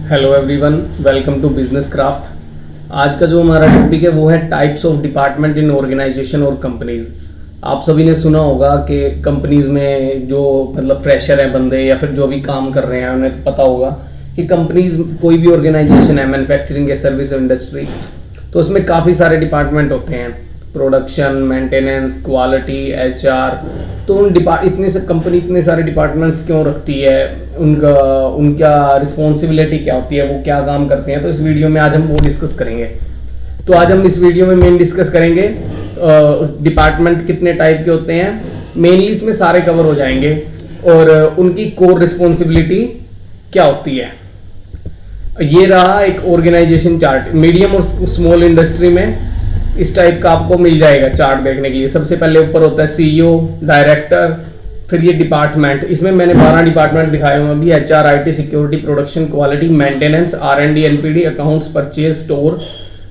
Hello everyone, welcome to business craft. आज का जो हमारा टॉपिक है वो है types of department in organisation और कंपनीज। आप सभी ने सुना होगा कि कंपनीज में जो मतलब फ्रेशर हैं बंदे या फिर जो भी काम कर रहे हैं उन्हें तो पता होगा कि कंपनीज कोई भी ऑर्गेनाइजेशन है, मैन्युफैक्चरिंग या सर्विस इंडस्ट्री, तो उसमें काफ़ी सारे डिपार्टमेंट होते हैं। Production, maintenance, quality, HR. तो इतने से कंपनी इतने सारे डिपार्टमेंट्स क्यों रखती है, उनका रिस्पॉन्सिबिलिटी क्या होती है, वो क्या काम करते हैं, तो इस वीडियो में आज हम वो डिस्कस करेंगे। तो आज हम इस वीडियो में मेन डिस्कस करेंगे डिपार्टमेंट कितने टाइप के होते हैं, मेनली इसमें सारे कवर हो जाएंगे, और उनकी कोर रिस्पॉन्सिबिलिटी क्या होती है। ये रहा एक ऑर्गेनाइजेशन चार्ट। मीडियम और स्मॉल इंडस्ट्री में इस टाइप का आपको मिल जाएगा चार्ट देखने के लिए। सबसे पहले ऊपर होता है सीईओ, डायरेक्टर, फिर ये डिपार्टमेंट। इसमें मैंने 12 डिपार्टमेंट दिखाए हुए अभी। HR, IT, security, production, quality, maintenance, R and D, NPD, accounts, purchase, store,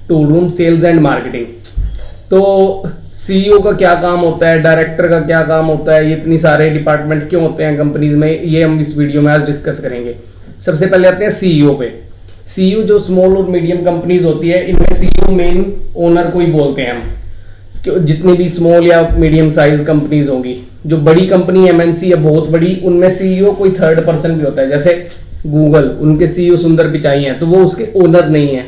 tool room, sales and marketing. तो सीईओ का क्या काम होता है, डायरेक्टर का क्या काम होता है, ये इतनी सारे डिपार्टमेंट क्यों होते हैं कंपनीज में, ये हम इस वीडियो में आज डिस्कस करेंगे। सबसे पहले आते हैं सीईओ पे। सीईओ जो स्मॉल और मीडियम कंपनीज होती है, इनमें सीईओ मेन ओनर को ही बोलते हैं हम। जितनी भी स्मॉल या मीडियम साइज कंपनीज होंगी, जो बड़ी कंपनी एमएनसी या बहुत बड़ी, उनमें सीईओ कोई थर्ड पर्सन भी होता है। जैसे गूगल, उनके सीईओ सुंदर पिचाई हैं, तो वो उसके ओनर नहीं है,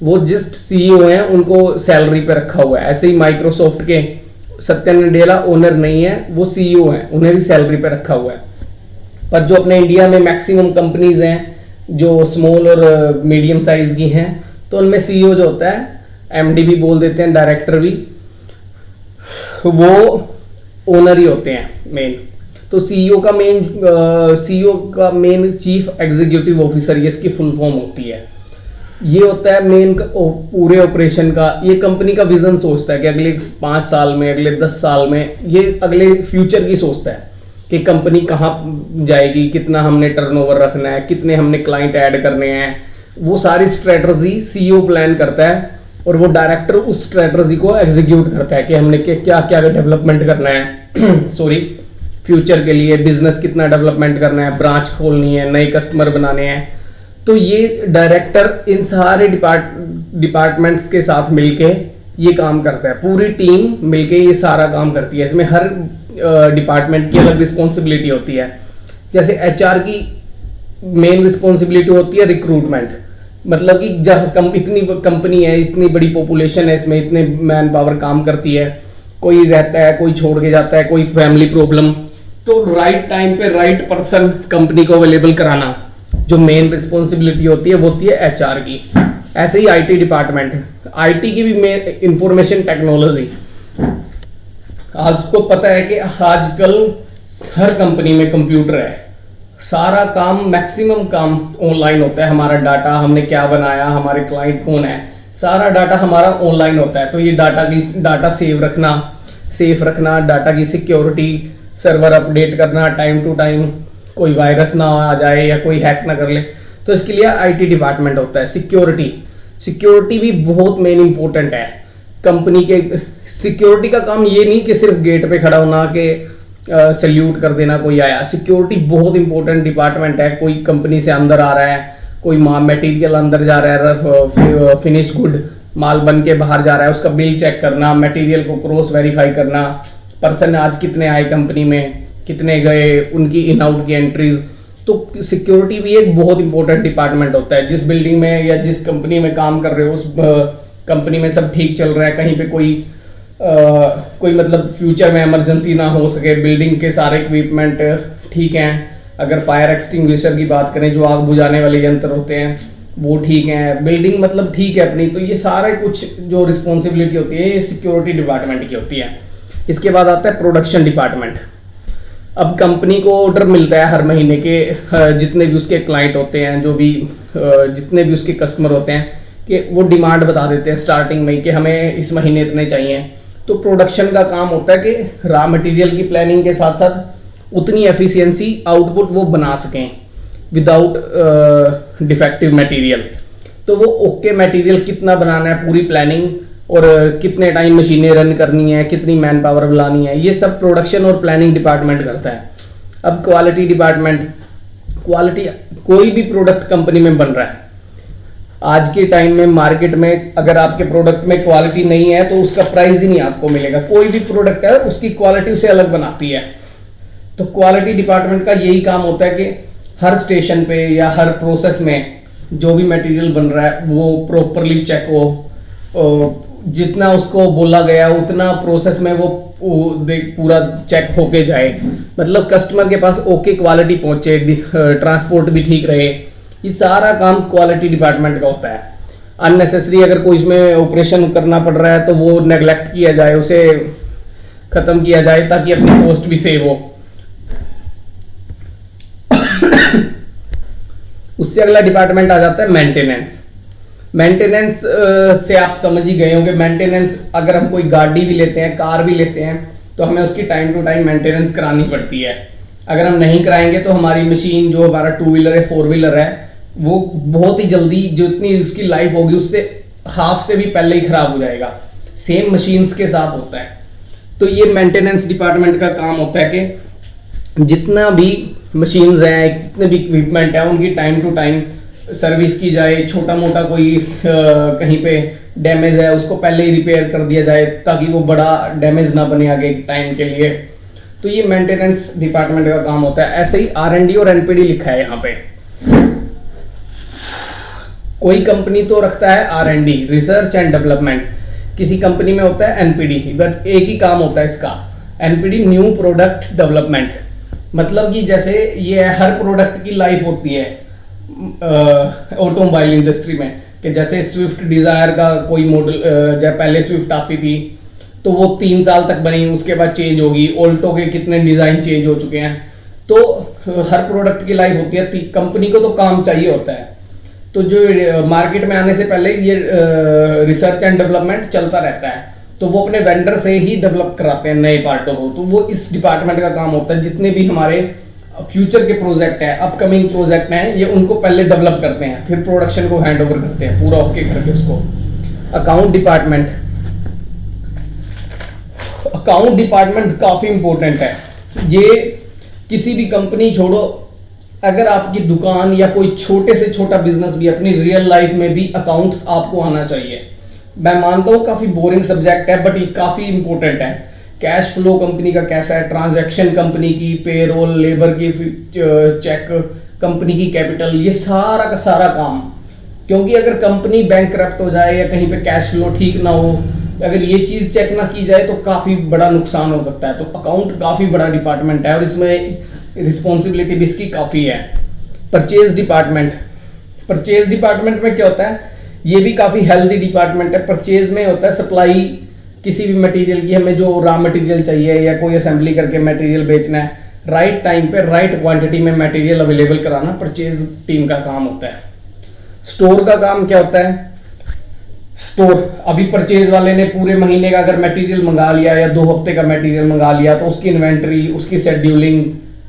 वो जस्ट सीईओ हैं, उनको सैलरी पे रखा हुआ है। ऐसे ही माइक्रोसॉफ्ट के सत्या नडेला ओनर नहीं है, वो सीईओ हैं, उन्हें भी सैलरी पे रखा हुआ है। पर जो अपने इंडिया में मैक्सिमम कंपनीज हैं जो स्मॉल और मीडियम साइज की हैं, तो उनमें सीईओ जो होता है, एमडी भी बोल देते हैं, डायरेक्टर भी, वो ओनर ही होते हैं मेन। तो सीईओ का मेन चीफ एग्जीक्यूटिव ऑफिसर, ये इसकी फुल फॉर्म होती है। ये होता है मेन पूरे ऑपरेशन का। ये कंपनी का विजन सोचता है कि अगले 5 साल में, अगले 10 साल में, ये अगले फ्यूचर की सोचता है कि कंपनी कहाँ जाएगी, कितना हमने टर्नओवर रखना है, कितने हमने क्लाइंट ऐड करने हैं। वो सारी स्ट्रेटजी सीईओ प्लान करता है, और वो डायरेक्टर उस स्ट्रेटजी को एग्जीक्यूट करता है कि हमने क्या क्या डेवलपमेंट करना है सॉरी, फ्यूचर के लिए बिजनेस कितना डेवलपमेंट करना है, ब्रांच खोलनी है, नए कस्टमर बनाने हैं। तो ये डायरेक्टर इन सारे डिपार्टमेंट्स के साथ मिलके ये काम करता है। पूरी टीम मिलके ये सारा काम करती है। इसमें हर डिपार्टमेंट की अलग रिस्पॉन्सिबिलिटी होती है। जैसे एचआर की मेन रिस्पॉन्सिबिलिटी होती है रिक्रूटमेंट, मतलब कि जब इतनी कंपनी है, इतनी बड़ी पॉपुलेशन है, इसमें इतने मैन पावर काम करती है, कोई रहता है, कोई छोड़ के जाता है, कोई फैमिली प्रॉब्लम, तो राइट टाइम पे राइट पर्सन कंपनी को अवेलेबल कराना जो मेन रिस्पॉन्सिबिलिटी होती है, वो होती है एचआर की। ऐसे ही आईटी डिपार्टमेंट, आईटी की भी मेन इंफॉर्मेशन टेक्नोलॉजी। आपको पता है कि आजकल हर कंपनी में कंप्यूटर है, सारा काम, मैक्सिमम काम ऑनलाइन होता है। हमारा डाटा, हमने क्या बनाया, हमारे क्लाइंट कौन है, सारा डाटा हमारा ऑनलाइन होता है। तो ये डाटा सेफ रखना, डाटा की सिक्योरिटी, सर्वर अपडेट करना टाइम टू टाइम, कोई वायरस ना आ जाए या कोई हैक ना कर ले, तो इसके लिए आईटी डिपार्टमेंट होता है। सिक्योरिटी भी बहुत मेन इंपॉर्टेंट है कंपनी के। सिक्योरिटी का काम ये नहीं कि सिर्फ गेट पे खड़ा होना के सैल्यूट कर देना कोई आया। सिक्योरिटी बहुत इंपॉर्टेंट डिपार्टमेंट है। कोई कंपनी से अंदर आ रहा है, कोई मटेरियल अंदर जा रहा है, फिनिश गुड माल बन के बाहर जा रहा है, उसका बिल चेक करना, मटेरियल को क्रॉस वेरीफाई करना, पर्सन आज कितने आए कंपनी में, कितने गए, उनकी इन आउट की एंट्रीज। तो सिक्योरिटी भी एक बहुत इंपॉर्टेंट डिपार्टमेंट होता है। जिस बिल्डिंग में या जिस कंपनी में काम कर रहे हो, उस कंपनी में सब ठीक चल रहा है, कहीं पे कोई मतलब फ्यूचर में इमरजेंसी ना हो सके, बिल्डिंग के सारे इक्विपमेंट ठीक हैं। अगर फायर एक्सटिंग्विशर की बात करें, जो आग बुझाने वाले यंत्र होते हैं, वो ठीक हैं, बिल्डिंग मतलब ठीक है अपनी, तो ये सारे कुछ जो रिस्पॉन्सिबिलिटी होती है, ये सिक्योरिटी डिपार्टमेंट की होती है। इसके बाद आता है प्रोडक्शन डिपार्टमेंट। अब कंपनी को ऑर्डर मिलता है हर महीने के, जितने भी उसके क्लाइंट होते हैं, जितने भी उसके कस्टमर होते हैं, कि वो डिमांड बता देते हैं स्टार्टिंग में कि हमें इस महीने इतने चाहिए। तो प्रोडक्शन का काम होता है कि रॉ मटेरियल की प्लानिंग के साथ साथ उतनी एफिशिएंसी आउटपुट वो बना सकें विदाउट डिफेक्टिव मटेरियल। तो वो ओके मटेरियल कितना बनाना है, पूरी प्लानिंग, और कितने टाइम मशीनें रन करनी है, कितनी मैन पावर बुलानी है, ये सब प्रोडक्शन और प्लानिंग डिपार्टमेंट करता है। अब क्वालिटी डिपार्टमेंट, क्वालिटी, कोई भी प्रोडक्ट कंपनी में बन रहा है आज के टाइम में मार्केट में, अगर आपके प्रोडक्ट में क्वालिटी नहीं है तो उसका प्राइस ही नहीं आपको मिलेगा। कोई भी प्रोडक्ट है उसकी क्वालिटी उसे अलग बनाती है। तो क्वालिटी डिपार्टमेंट का यही काम होता है कि हर स्टेशन पे या हर प्रोसेस में जो भी मटेरियल बन रहा है वो प्रॉपरली चेक हो, जितना उसको बोला गया उतना प्रोसेस में वो पूरा चेक होके जाए, मतलब कस्टमर के पास ओके क्वालिटी पहुंचे, ट्रांसपोर्ट भी ठीक रहे। ये सारा काम क्वालिटी डिपार्टमेंट का होता है। अननेसेसरी अगर कोई इसमें ऑपरेशन करना पड़ रहा है तो वो नेग्लेक्ट किया जाए, उसे खत्म किया जाए ताकि अपनी कॉस्ट भी सेव हो। उससे अगला डिपार्टमेंट आ जाता है मेंटेनेंस। मेंटेनेंस से आप समझ ही गए होंगे, मेंटेनेंस अगर हम कोई गाड़ी भी लेते हैं, कार भी लेते हैं, तो हमें उसकी टाइम टू टाइम मेंटेनेंस करानी पड़ती है। अगर हम नहीं कराएंगे तो हमारी मशीन, जो हमारा 2 व्हीलर है, 4 व्हीलर है, वो बहुत ही जल्दी, जितनी उसकी लाइफ होगी उससे हाफ से भी पहले ही खराब हो जाएगा। सेम मशीन्स के साथ होता है। तो ये मेंटेनेंस डिपार्टमेंट का काम होता है कि जितना भी मशीन्स हैं, जितने भी इक्विपमेंट है, उनकी टाइम टू टाइम सर्विस की जाए। छोटा मोटा कोई कहीं पे डैमेज है उसको पहले ही रिपेयर कर दिया जाए ताकि वो बड़ा डैमेज ना बने आगे टाइम के लिए। तो ये मेंटेनेंस डिपार्टमेंट का काम होता है। ऐसे ही R&D और NPD लिखा है यहाँ पे। कोई कंपनी तो रखता है R&D, रिसर्च एंड डेवलपमेंट, किसी कंपनी में होता है NPD, बट एक ही काम होता है इसका, NPD न्यू प्रोडक्ट डेवलपमेंट। मतलब कि जैसे ये हर प्रोडक्ट की लाइफ होती है ऑटोमोबाइल इंडस्ट्री में, कि जैसे स्विफ्ट डिजायर का कोई मॉडल, जब पहले स्विफ्ट आती थी तो वो 3 साल तक बनी, उसके बाद चेंज होगी। ऑल्टो के कितने डिजाइन चेंज हो चुके हैं। तो हर प्रोडक्ट की लाइफ होती है। कंपनी को तो काम चाहिए होता है, तो जो मार्केट में आने से पहले ये रिसर्च एंड डेवलपमेंट चलता रहता है। तो वो अपने वेंडर से ही डेवलप कराते हैं नए पार्टों को। तो वो इस डिपार्टमेंट का काम होता है। जितने भी हमारे फ्यूचर के प्रोजेक्ट हैं, अपकमिंग प्रोजेक्ट हैं, ये उनको पहले डेवलप करते हैं, फिर प्रोडक्शन को हैंड ओवर करते हैं पूरा ओके करके उसको। अकाउंट डिपार्टमेंट, अकाउंट डिपार्टमेंट काफी इंपॉर्टेंट है। ये किसी भी कंपनी छोड़ो, अगर आपकी दुकान या कोई छोटे से छोटा बिजनेस भी, अपनी रियल लाइफ में भी अकाउंट्स आपको आना चाहिए। मैं मानता हूँ काफी बोरिंग सब्जेक्ट है, बट ये काफी इंपॉर्टेंट है। कैश फ्लो कंपनी का कैसा है, ट्रांजैक्शन कंपनी की, पेरोल, लेबर की चेक, कंपनी की कैपिटल, ये सारा का सारा काम। क्योंकि अगर कंपनी बैंकक्रप्ट हो जाए या कहीं पे कैश फ्लो ठीक ना हो, अगर ये चीज चेक ना की जाए तो काफी बड़ा नुकसान हो सकता है। तो अकाउंट काफी बड़ा डिपार्टमेंट है और इसमें रिस्पॉन्सिबिलिटी भी इसकी काफी है। परचेज डिपार्टमेंट, परचेज डिपार्टमेंट में क्या होता है, ये भी काफी हेल्दी डिपार्टमेंट है। परचेज में होता है सप्लाई किसी भी मटेरियल की, हमें जो रॉ मटेरियल चाहिए या कोई असेंबली करके मटेरियल बेचना है, राइट टाइम पे राइट क्वांटिटी में मटेरियल अवेलेबल कराना परचेज टीम का काम होता है। स्टोर का काम क्या होता है, स्टोर, अभी परचेज वाले ने पूरे महीने का अगर मटेरियल मंगा लिया या 2 हफ्ते का मटेरियल मंगा लिया, तो उसकी इन्वेंट्री, उसकी शेड्यूलिंग,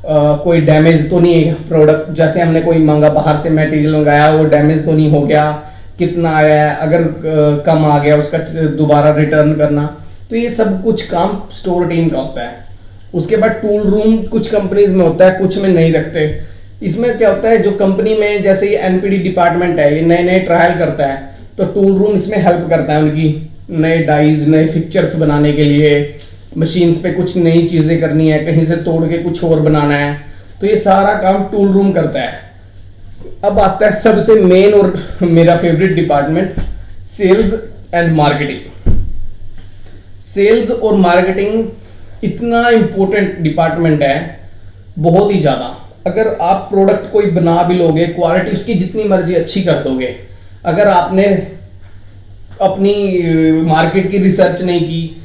कोई डैमेज तो नहीं है प्रोडक्ट, जैसे हमने कोई मंगा बाहर से मटेरियल मंगाया वो डैमेज तो नहीं हो गया, कितना आया है, अगर कम आ गया उसका दोबारा रिटर्न करना। तो ये सब कुछ काम स्टोर टीम का होता है। उसके बाद टूल रूम कुछ कंपनीज में होता है, कुछ में नहीं रखते। इसमें क्या होता है, जो कंपनी में जैसे ये NPD डिपार्टमेंट है, ये नए नए ट्रायल करता है, तो टूल रूम इसमें हेल्प करता है उनकी नए डाइज, नए फिक्चर्स बनाने के लिए। मशीन्स पे कुछ नई चीजें करनी है, कहीं से तोड़ के कुछ और बनाना है, तो ये सारा काम टूल रूम करता है। अब आता है सबसे मेन और मेरा favourite department, sales and marketing. Sales और मार्केटिंग इतना इंपॉर्टेंट डिपार्टमेंट है, बहुत ही ज्यादा। अगर आप प्रोडक्ट कोई बना भी लोगे, क्वालिटी उसकी जितनी मर्जी अच्छी कर दोगे, अगर आपने अपनी मार्केट की रिसर्च नहीं की,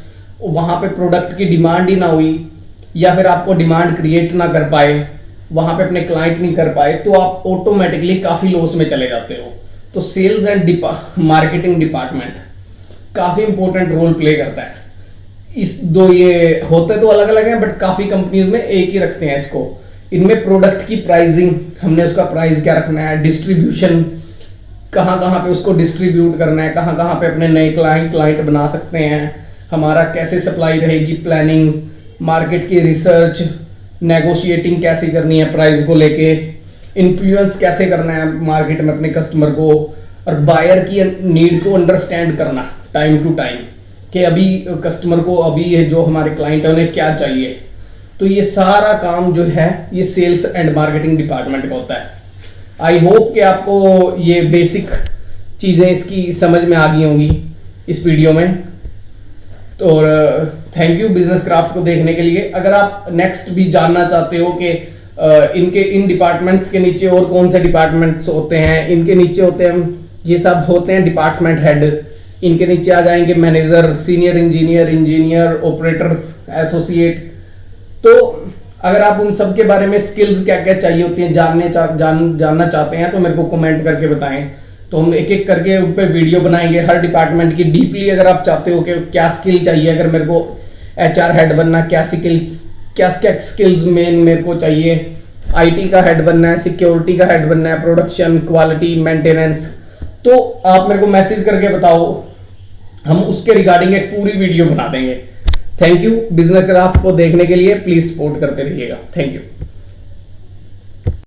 वहां पे प्रोडक्ट की डिमांड ही ना हुई, या फिर आपको डिमांड क्रिएट ना कर पाए, वहां पे अपने क्लाइंट नहीं कर पाए, तो आप ऑटोमेटिकली काफी लॉस में चले जाते हो। तो सेल्स एंड मार्केटिंग डिपार्टमेंट काफी इंपॉर्टेंट रोल प्ले करता है। इस दो ये होते तो अलग अलग हैं, बट काफी कंपनीज में एक ही रखते हैं इसको। इनमें प्रोडक्ट की प्राइसिंग, हमने उसका प्राइस क्या रखना है, डिस्ट्रीब्यूशन, कहाँ कहाँ पे उसको डिस्ट्रीब्यूट करना है, कहाँ कहाँ पे अपने नए क्लाइंट बना सकते हैं, हमारा कैसे सप्लाई रहेगी, प्लानिंग, मार्केट की रिसर्च, नेगोशिएटिंग कैसे करनी है प्राइस को लेके, इन्फ्लुएंस कैसे करना है मार्केट में अपने कस्टमर को, और बायर की नीड को अंडरस्टैंड करना टाइम टू टाइम कि अभी कस्टमर को, अभी ये जो हमारे क्लाइंट है उन्हें क्या चाहिए। तो ये सारा काम जो है ये सेल्स एंड मार्केटिंग डिपार्टमेंट का होता है। आई होप कि आपको ये बेसिक चीज़ें इसकी समझ में आ गई होंगी इस वीडियो में। तो थैंक यू बिजनेस क्राफ्ट को देखने के लिए। अगर आप नेक्स्ट भी जानना चाहते हो कि इनके इन डिपार्टमेंट्स के नीचे और कौन से डिपार्टमेंट्स होते हैं, इनके नीचे होते हैं, ये सब होते हैं डिपार्टमेंट हेड। इनके नीचे आ जाएंगे manager, senior engineer, engineer, operators, associate. तो अगर आप उन सब के बारे में स्किल्स क्या क्या चाहिए होती हैं जानना चाहते हैं तो मेरे को कमेंट करके बताएं। तो हम एक एक करके उन पे वीडियो बनाएंगे हर डिपार्टमेंट की डीपली। अगर आप चाहते हो कि क्या स्किल चाहिए, अगर मेरे को एचआर हेड बनना, क्या स्किल्स मेन मेरे को चाहिए, आईटी का हेड बनना है, सिक्योरिटी का हेड बनना है, प्रोडक्शन, क्वालिटी, मेंटेनेंस, तो आप मेरे को मैसेज करके बताओ, हम उसके रिगार्डिंग एक पूरी वीडियो बना देंगे। थैंक यू बिजनेस क्राफ्ट को देखने के लिए। प्लीज सपोर्ट करते रहिएगा। Thank you.